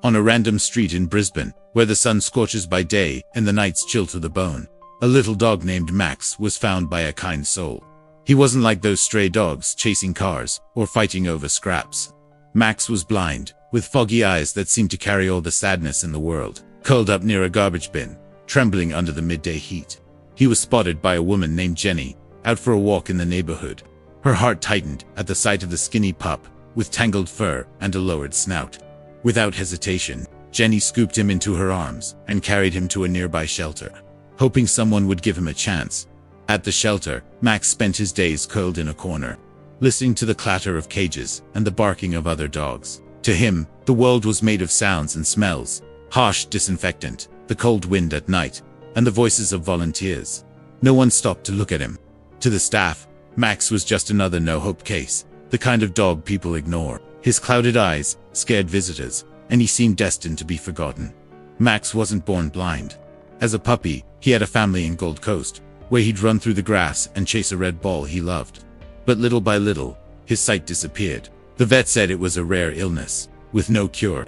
On a random street in Brisbane, where the sun scorches by day and the nights chill to the bone, a little dog named Max was found by a kind soul. He wasn't like those stray dogs chasing cars or fighting over scraps. Max was blind, with foggy eyes that seemed to carry all the sadness in the world, curled up near a garbage bin, trembling under the midday heat. He was spotted by a woman named Jenny, out for a walk in the neighborhood. Her heart tightened at the sight of the skinny pup, with tangled fur and a lowered snout. Without hesitation, Jenny scooped him into her arms and carried him to a nearby shelter, hoping someone would give him a chance. At the shelter, Max spent his days curled in a corner, listening to the clatter of cages and the barking of other dogs. To him, the world was made of sounds and smells, harsh disinfectant, the cold wind at night, and the voices of volunteers. No one stopped to look at him. To the staff, Max was just another no-hope case, the kind of dog people ignore. His clouded eyes scared visitors, and he seemed destined to be forgotten. Max wasn't born blind. As a puppy, he had a family in Gold Coast, where he'd run through the grass and chase a red ball he loved. But little by little, his sight disappeared. The vet said it was a rare illness, with no cure.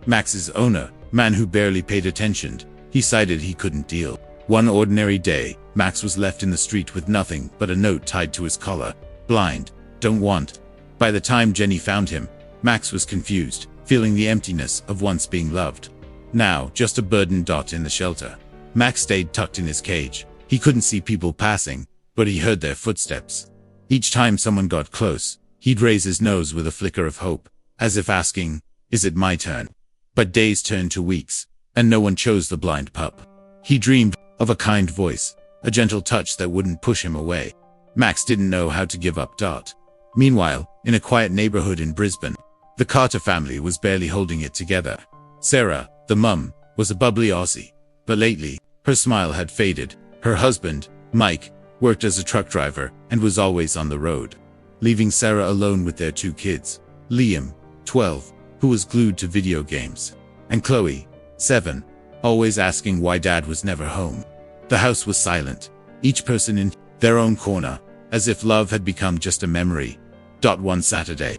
Max's owner, man who barely paid attention, decided he couldn't deal. One ordinary day, Max was left in the street with nothing but a note tied to his collar. Blind, don't want. By the time Jenny found him, Max was confused, feeling the emptiness of once being loved. Now, just a burdened dot in the shelter. Max stayed tucked in his cage. He couldn't see people passing, but he heard their footsteps. Each time someone got close, he'd raise his nose with a flicker of hope, as if asking, "Is it my turn?" But days turned to weeks, and no one chose the blind pup. He dreamed of a kind voice, a gentle touch that wouldn't push him away. Max didn't know how to give up Dot. Meanwhile, in a quiet neighborhood in Brisbane, the Carter family was barely holding it together. Sarah, the mum, was a bubbly Aussie, but lately, her smile had faded. Her husband, Mike, worked as a truck driver and was always on the road, leaving Sarah alone with their two kids, Liam, 12, who was glued to video games, and Chloe, 7, always asking why Dad was never home. The house was silent, each person in their own corner, as if love had become just a memory. One Saturday,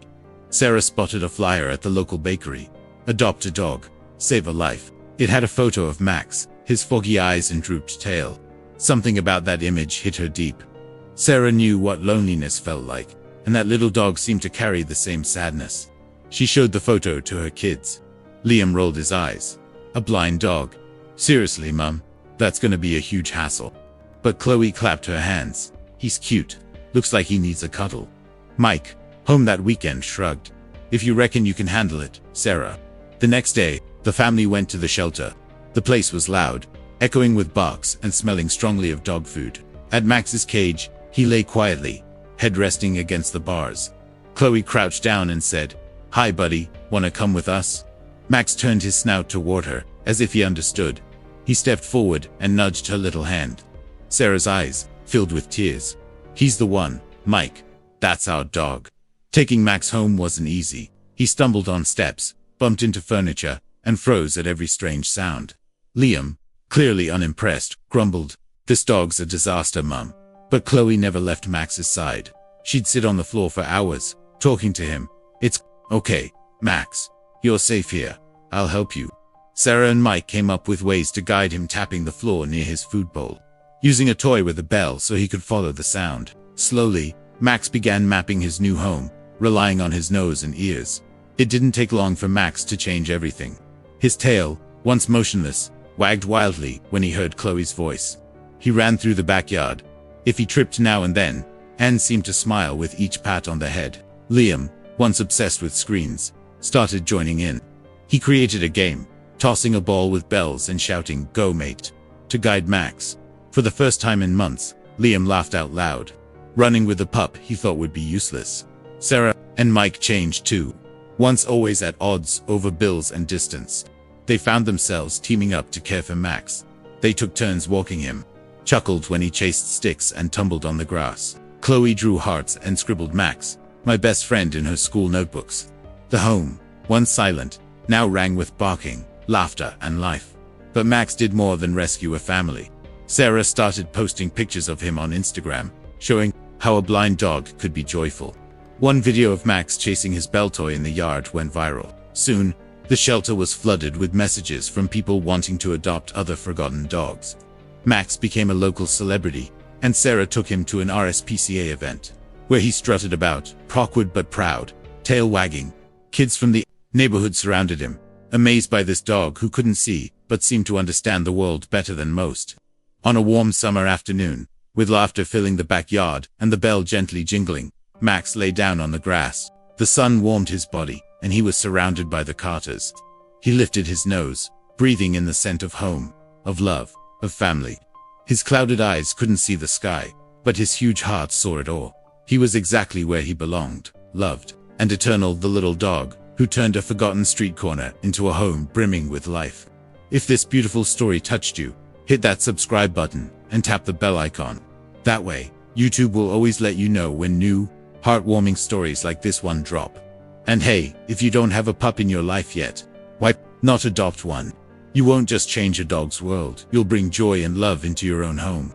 Sarah spotted a flyer at the local bakery. Adopt a dog, save a life. It had a photo of Max, his foggy eyes and drooped tail. Something about that image hit her deep. Sarah knew what loneliness felt like, and that little dog seemed to carry the same sadness. She showed the photo to her kids. Liam rolled his eyes. A blind dog? Seriously, Mum? That's gonna be a huge hassle. But Chloe clapped her hands. He's cute. Looks like he needs a cuddle. Mike, home that weekend, shrugged. If you reckon you can handle it, Sarah. The next day, the family went to the shelter. The place was loud, echoing with barks and smelling strongly of dog food. At Max's cage, he lay quietly, head resting against the bars. Chloe crouched down and said, "Hi buddy, wanna come with us?" Max turned his snout toward her, as if he understood. He stepped forward and nudged her little hand. Sarah's eyes filled with tears. "He's the one, Mike. That's our dog." Taking Max home wasn't easy. He stumbled on steps, bumped into furniture, and froze at every strange sound. Liam, clearly unimpressed, grumbled, "This dog's a disaster, Mum." But Chloe never left Max's side. She'd sit on the floor for hours, talking to him. "It's okay, Max. You're safe here. I'll help you." Sarah and Mike came up with ways to guide him, tapping the floor near his food bowl, using a toy with a bell so he could follow the sound. Slowly, Max began mapping his new home, relying on his nose and ears. It didn't take long for Max to change everything. His tail, once motionless, wagged wildly when he heard Chloe's voice. He ran through the backyard. If he tripped now and then, Anne seemed to smile with each pat on the head. Liam, once obsessed with screens, started joining in. He created a game, tossing a ball with bells and shouting, "Go mate," to guide Max. For the first time in months, Liam laughed out loud. Running with the pup he thought would be useless. Sarah and Mike changed too. Once always at odds over bills and distance, they found themselves teaming up to care for Max. They took turns walking him, chuckled when he chased sticks and tumbled on the grass. Chloe drew hearts and scribbled Max, my best friend, in her school notebooks. The home, once silent, now rang with barking, laughter, and life. But Max did more than rescue a family. Sarah started posting pictures of him on Instagram, showing how a blind dog could be joyful. One video of Max chasing his bell toy in the yard went viral. Soon, The shelter was flooded with messages from people wanting to adopt other forgotten dogs. Max became a local celebrity, and Sarah took him to an RSPCA event, where he strutted about, awkward but proud, tail wagging. Kids from the neighborhood surrounded him, amazed by this dog who couldn't see, but seemed to understand the world better than most. On a warm summer afternoon, with laughter filling the backyard and the bell gently jingling, Max lay down on the grass. The sun warmed his body, and he was surrounded by the Carters. He lifted his nose, breathing in the scent of home, of love, of family. His clouded eyes couldn't see the sky, but his huge heart saw it all. He was exactly where he belonged, loved, and eternal, the little dog who turned a forgotten street corner into a home brimming with life. If this beautiful story touched you, hit that subscribe button and tap the bell icon. That way, YouTube will always let you know when new, heartwarming stories like this one drop. And hey, if you don't have a pup in your life yet, why not adopt one? You won't just change a dog's world, you'll bring joy and love into your own home.